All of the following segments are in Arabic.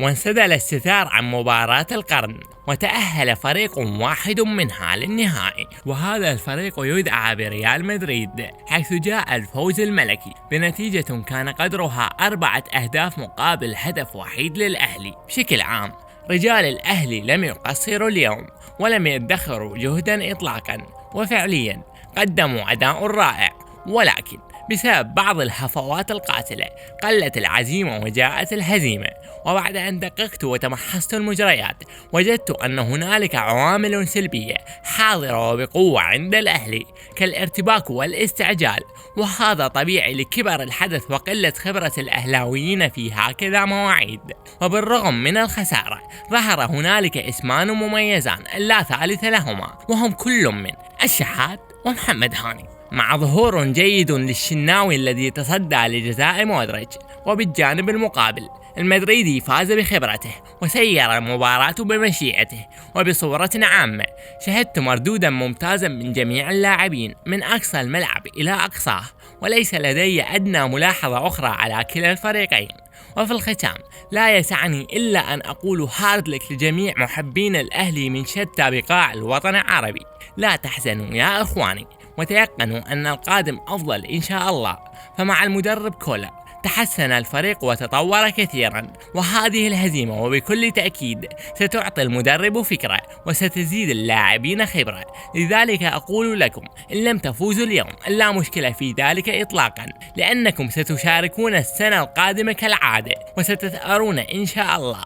وانسدل الستار عن مباراة القرن، وتأهل فريق واحد منها للنهائي، وهذا الفريق يدعى بريال مدريد، حيث جاء الفوز الملكي بنتيجة كان قدرها 4 أهداف مقابل هدف وحيد للأهلي. بشكل عام رجال الأهلي لم يقصروا اليوم ولم يدخروا جهدا إطلاقا، وفعليا قدموا أداء رائع، ولكن بسبب بعض الهفوات القاتلة قلت العزيمة وجاءت الهزيمة. وبعد أن دققت وتمحصت المجريات وجدت أن هنالك عوامل سلبية حاضرة وبقوة عند الأهلي كالارتباك والاستعجال، وهذا طبيعي لكبر الحدث وقلة خبرة الأهلاويين في هكذا مواعيد. وبالرغم من الخسارة ظهر هنالك اسمان مميزان لا ثالث لهما، وهم كل من الشحات ومحمد هاني، مع ظهور جيد للشناوي الذي تصدى لجزاء مودريتش. وبالجانب المقابل المدريدي فاز بخبرته وسير المباراة بمشيئته. وبصورة عامة شهدت مردودا ممتازا من جميع اللاعبين من أقصى الملعب إلى أقصاه، وليس لدي أدنى ملاحظة أخرى على كلا الفريقين. وفي الختام لا يسعني إلا أن أقول هارد لك لجميع محبين الأهلي من شتى بقاع الوطن العربي. لا تحزنوا يا إخواني، وتيقنوا أن القادم أفضل إن شاء الله. فمع المدرب كولر تحسن الفريق وتطور كثيرا، وهذه الهزيمة وبكل تأكيد ستعطي المدرب فكرة وستزيد اللاعبين خبرة. لذلك أقول لكم إن لم تفوزوا اليوم لا مشكلة في ذلك إطلاقا، لأنكم ستشاركون السنة القادمة كالعادة وستثأرون إن شاء الله.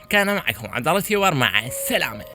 كان معكم عبد الله ورمع، السلامة.